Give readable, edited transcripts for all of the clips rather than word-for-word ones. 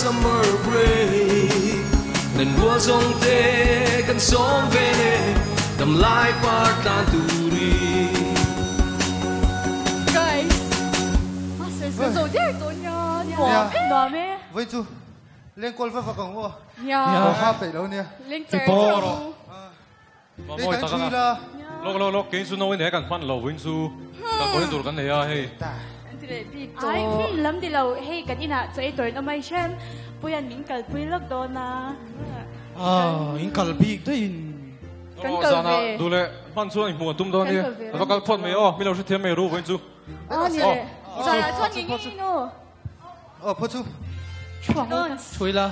summer break nên mùa giông tê cần sóng về nè đầm lai part tan turi guys sao rồi thế tôi nhớ đỏ mẹ với chú lên côn phải vào cổng vô nhớ hoa phải đâu nè lên chơi đi cánh chui là lo cái số nói này cần phân lầu với số ta có đến cái này à hay ai lắm thì lâu hay cái này chơi tuổi nó mấy xem bây giờ mình cần quy luật đó na in kalbi đấy sana dule phân số anh mua tum đó nè và cái phân mấy mình đâu sẽ thêm mấy rú với số nè giờ là cho những cái nó phụ chú chui là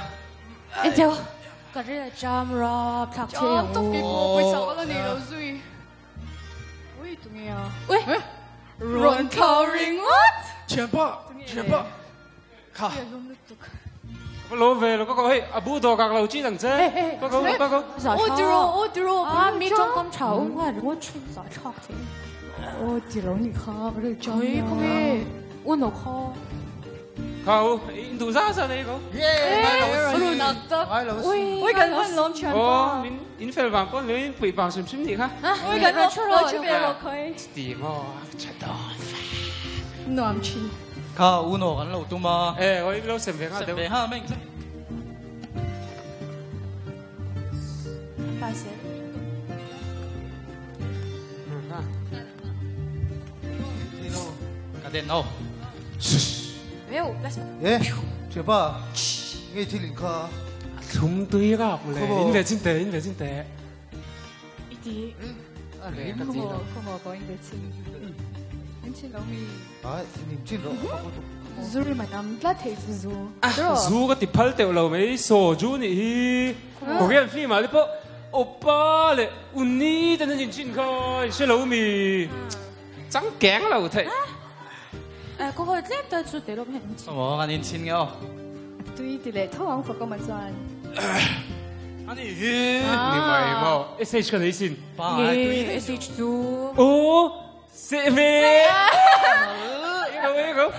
anh theo cái này jam ra thạc chế tốt cái bộ bây giờ là này đâu rồi ui tụi nghe ui run covering what chém bạ khá lô về rồi có hey abu đồ các lâu chỉ thằng thế có ô duro mi trong con cháu quá rồi chuyện sao chọc thế ô duro你看这trời không nghe ô nó khó khâu in tu ra sao đây có rồi nó tớ ui cái con lông chân ô in phải vàng con lấy bị vàng xìm xìm gì khác ui cái nó cho bé nó khơi tiền ngô chặt đó nằm chi khá uno cái lâu tum mà ôi lâu xem về ha mình ba sẽ cái đèn đâu Yêu, let's 예 제발 이게 들린 카 chúng tôi gặp lại in về chính tế ít đi không có anh về anh xin lỗi 아 님 진로 Zuri mà nằm lát thấy Zuri dù có tiếp phật tiểu lâu mấy số chú nhỉ có cái phim mà đi bộ oppa lệ uni tên là chính coi sẽ lâu mì trắng kén lâu thầy có hồi tiếp tới chút để lúc hẹn cái年輕嘅tuy tỷ lệ thâu ông phải có một doanh 아니你咪冇 SH cái đấy xin nghe SH chú ô sẽ về 이거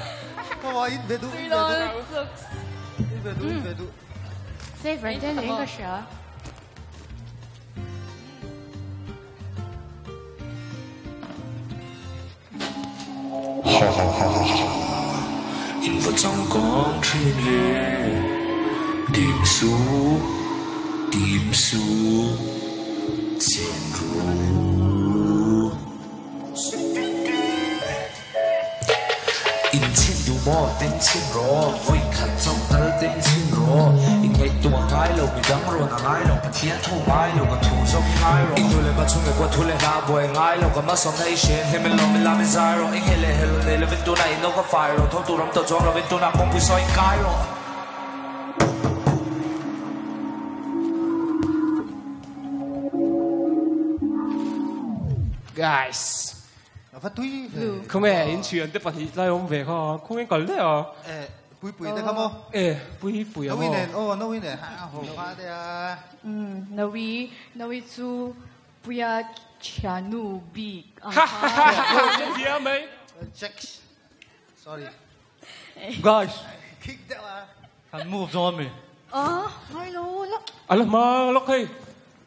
와 인베두 인베두这反正那个啥in vào trong con trên hè tìm xuống trên rú in trên đủ mò tên trên rô vui khát trong tớ tên trên rô in ngày tuần cái lâu bị đắng rồi là ngay lâu thiên thu mai lâu còn thu trong ngay rồi in thu lên bắt chung ngày qua thu lên ra buổi ngay lâu còn mất xong đây xuyên hay mình làm mình dài rồi in hay lên bên tu này nó có phải rồi thôi tu lắm tao cho là bên tu nào không bị soi cái rồi guys phát túi không hề in chuyện để bắt lại ông về kho không nên còn đấy à bụi đấy không không bụi nó nè nó nè hồng hoa đây à nó chú bây giờ chanu bị gì à mấy check sorry guys kick that à can move on me hay luôn lắm mà lúc hay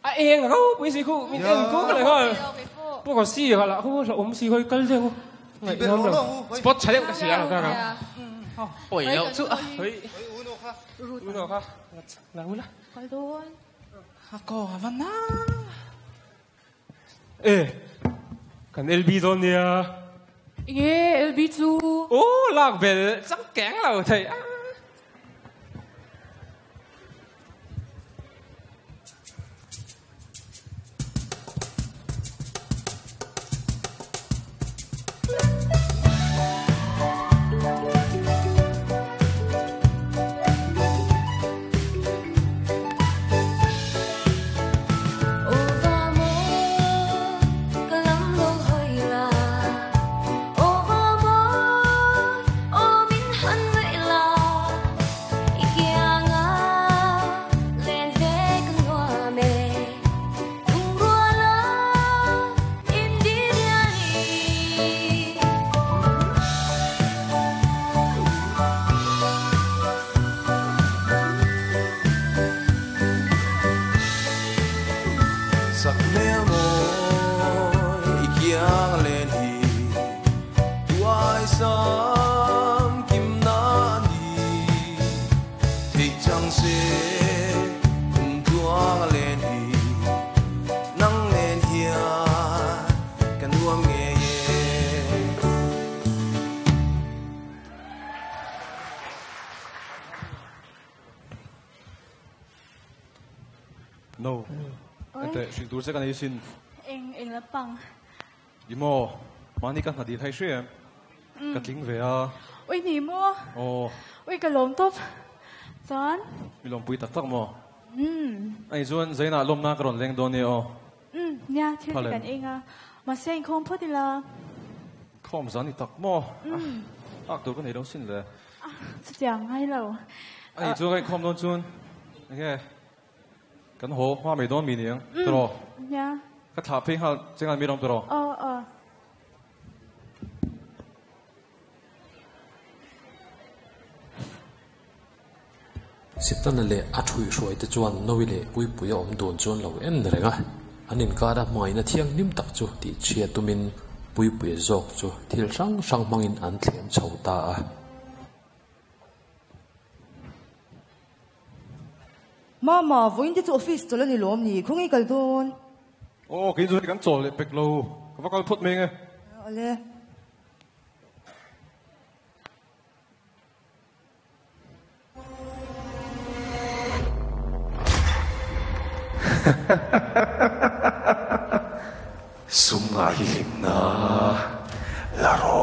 em là không bây giờ cô mình em cô cái này thôi不過試下啦，好我試佢跟啫喎。sport 踩啲時間嚟㗎咁。哦，有出啊，佢換落下，嗱啦。快啲。ako havan na。kan LB doon niya. LB chú. Lagbel, chắc kén là thầy. Ante sing tur se kan isin. Eng la pang. Imo mani kan hadi thai shwe. Katling ve a. Oi ni mo. Oh. Oi ka lom top. Chan. Mi lom pui tak tak mo. Ai zuan zaina lom na kron leng don ni o. Nya thil kan enga. Ma seng khom photi la. Khom zani tak mo. Ak tur kan nei dong sin le. Chang hai lo. Ai zuan ai khom don chun. Okay. Kan ho hoa mei don mi niang. Tro. Nya. Ka tha pheng hal chengan mi dong tro. Siptan le athui roi te chuan noile pui pui om don chuan lo en renga anin kada mai na thiang nim tak chu ti chia tumin pui pui zok chu thil sang mangin an thlem chhota a mama voin te chu office to la ni lom ni khongi kal don Kin chu kan chol le pek lo ka va kal phut me nge ale Sunga hilim na laro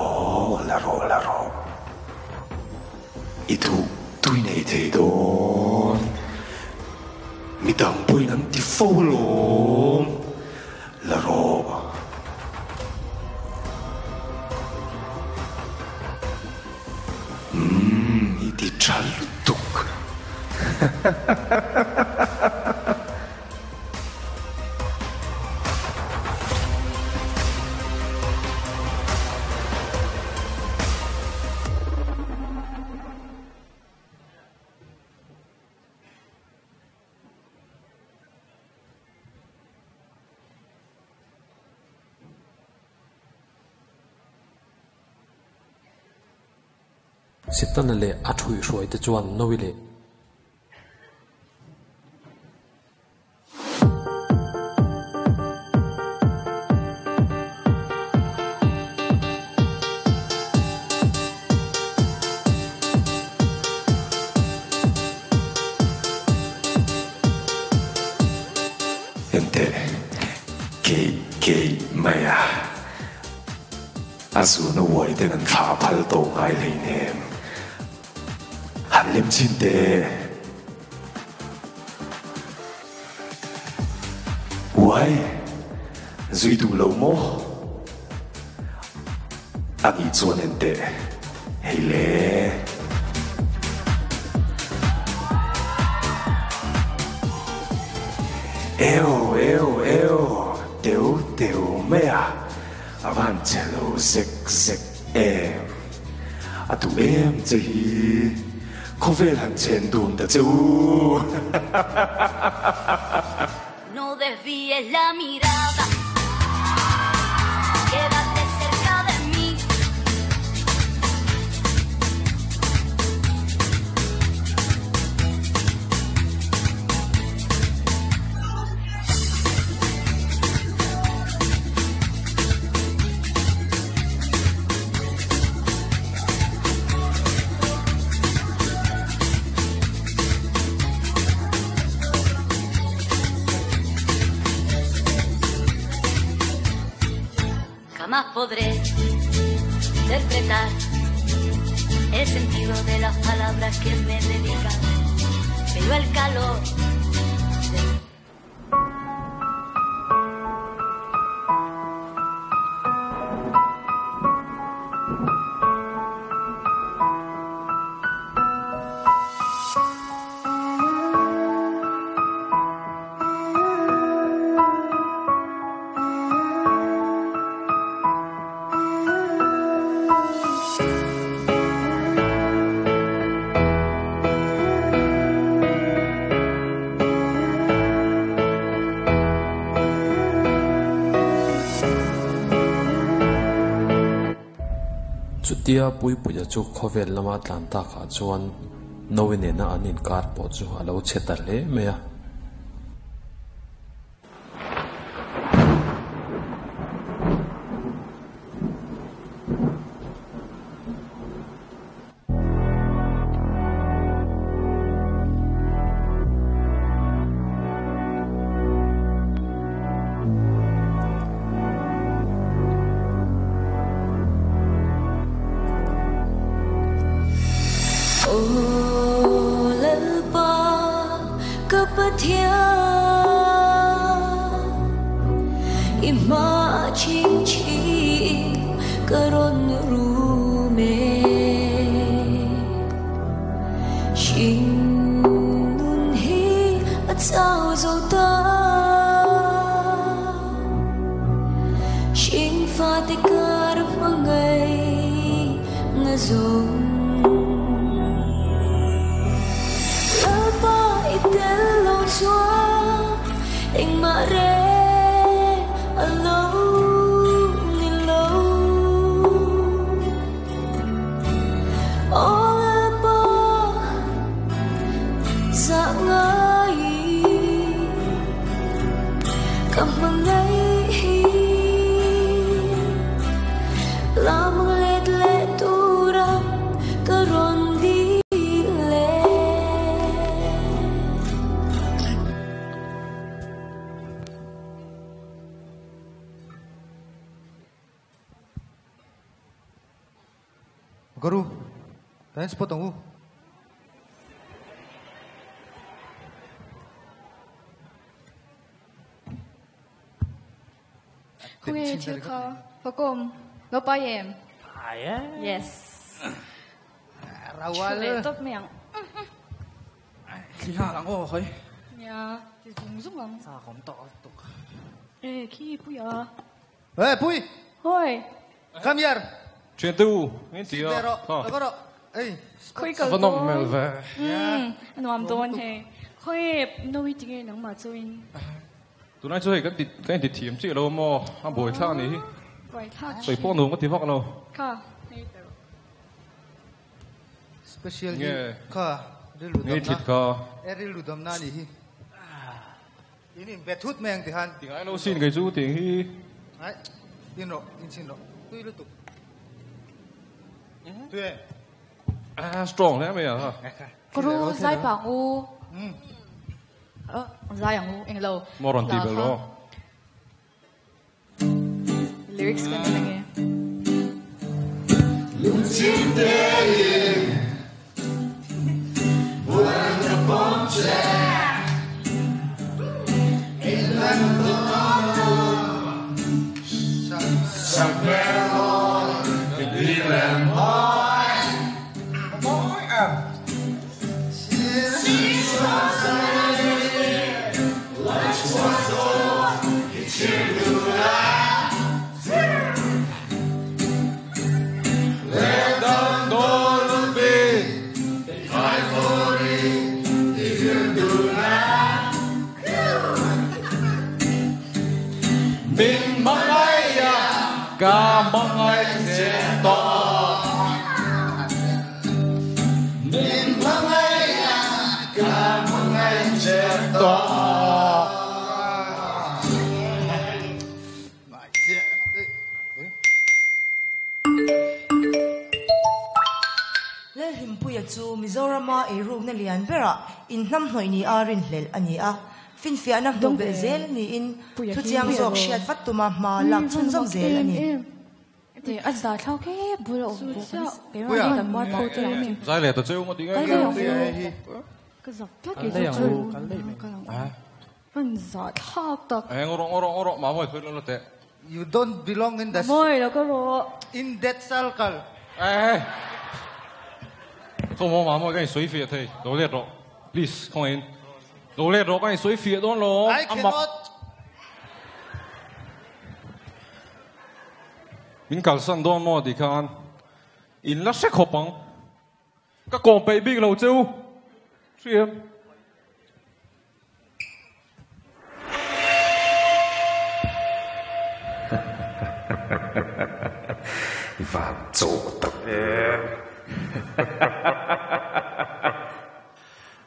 itu tui nei thei don midang pui nan ti fo lom laro iti chalutuk Siptan le athui roi te chuan noile Ente ke maya asu no woi de kan tha phal to ngai lei nem han lem chin te wai zui du lo mo ani chuan ente hei le eo teu mea avancelo zek em atu em chahi khovel han chen dun da chu No desvíes la mirada, quédate cerca de mí. Jamás podré interpretar el sentido de las palabras que me dedican, pero el calor chutia pui pui chu khovel lama tlanta kha chuan noine na anin kar po chu alo chetar le meya pathia ima ching ching karon rume shin nun hi at sao zo ta shin fa te kar mangai nga zong Hello, soa, em mare, alone, alone. All about, sa ngay, kamanay, lamang let turang karon di. Guru, tanya sepotong Kung chill ka, pakom, lo pa yem. Yes. Rawal. Top miyang. Khi lang ko, okay? Ya, zung ang. Sa kom tok. Ki puya. Hey, Pui. Hoy. Come here. Chuyện tu, nghe tiếng Pero, pero, hey. Khơi cầu Vẫn nằm mèo về. Anh làm tôn he. Khơi nói tiếng nắng mà chơi. Tụi nó chơi cái thịt thiểm chứ đâu mà ăn bồi thang này. Bồi thang. Bồi phong đồ có tiếng phong đâu. Ka. Special nghe. Ka. Nghe thịt ka. Eri ludam na ni. Ini betut meng tihan. Tiếng ai đâu xin cái chú tiếng hi. Ai. In xin ro. Tui lu tu. Tui. Strong thế mày à? Guru zai bang u. Zai ang u englo. Moron ti belo. Lyrics ka na nghe. Lungchin day. Bulan na bomche. Ilan tono. Sagbero. Bibilan boy. Boy up. Mình mong ai cả mong ai sẽ to. Mình mong ai cả mong ai sẽ to. Lel himpuya chu Mizorama e room na lian bera in nam hnoi ni arin hlel ani a fin fia na hnok be zel ni in thu chiang zok shiat vat tuma ma lak chun zom zel ani thì anh giờ thao cái bữa đầu bé mà đi cầm bao phô cho mình Giải lệ tao chơi một tiếng cái giọt cái gì rồi anh giờ thao tập ngoro mà voi thôi nó tệ. You don't belong in that. Môi đó có rồi. In that circle. Không mà voi cái suy phía thôi. Đồ lệ rồi. Please không in. Đồ lệ rồi cái suy phía đó lo. I cannot. Mình cả sân đó mà đi看. In là sẽ khó bằng. Các con baby lâu châu. Suy em. Và chỗ tập em.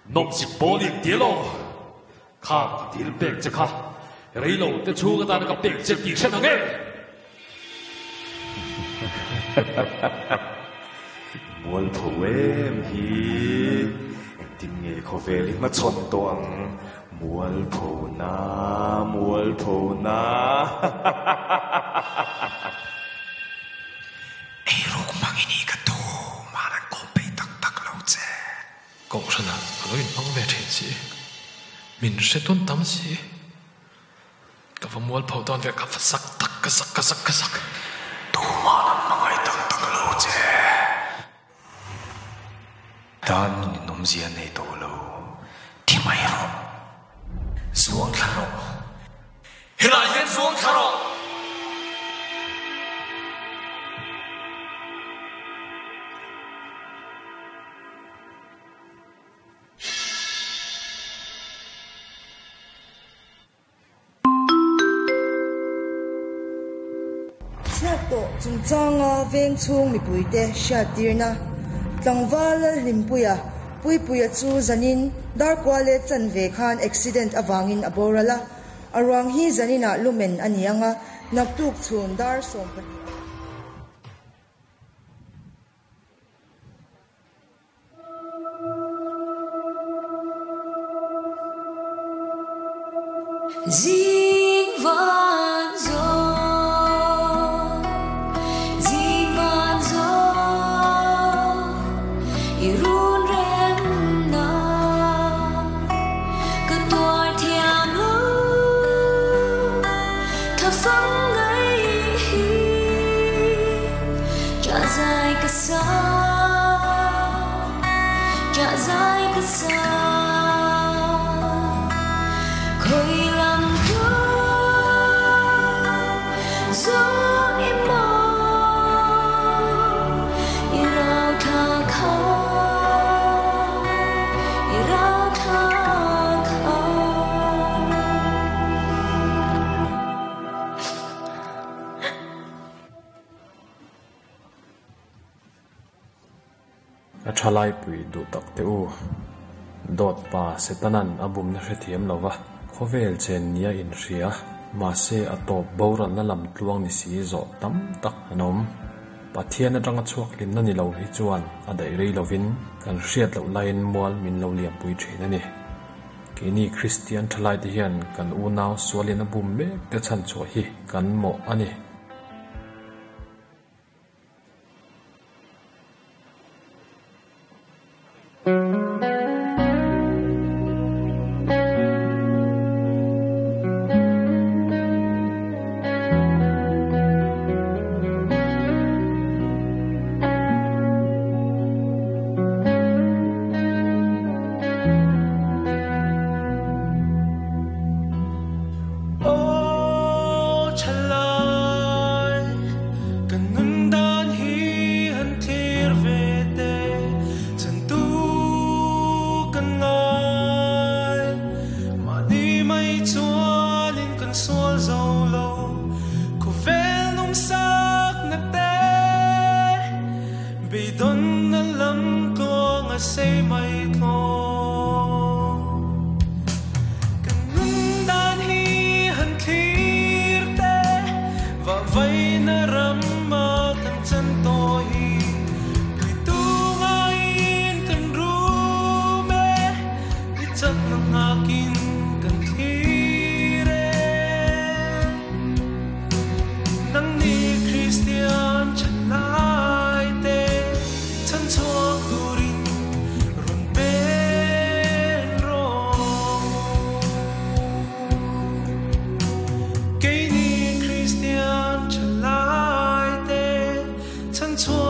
Nông sĩ bố đi tía lô. Khá đi đến bèn chứ khá. Rấy lô tới chú cái ta nó gặp bèn chứ đi chân nó nghe. Muốn phụ em hi. Em tìm nghe khó về lý mà chọn toàn. Muốn phụ na. Ê rục mang ini ka tu. Mà là con bê tắc lâu chê. Cộng sân hẳn, nó in bóng về thế chứ. mình sẽ tuân tâm gì cả vào mual phâu đòn về cả phát sắc tắc cái sắc tu mà làm mà ngay tắc lâu chứ đàn nôm gì này đâu lâu thì mày rồi xuống khăn rồi hiện tại hiện xuống khăn rồi chúng changa veng chung mi puite shatirna tlangwala limpuya puipuya chu zanin dar kwale chanve khan accident awangin aborala arwang hi zanina lumen anianga naktuk chun dar som Chalai pui du tak te u dot pa setanan abum na hrethiam lova khovel chen nia in ria ma se atop boran na lam tluang ni si zo tam tak anom pathian atanga chuak lim na ni lo hi chuan adai rei lovin kan hriat lo lain mual min lo liam pui thina ni kini Christian thalai ti hian kan u naw swalin abum me te chan chu hi kan mo ani Cho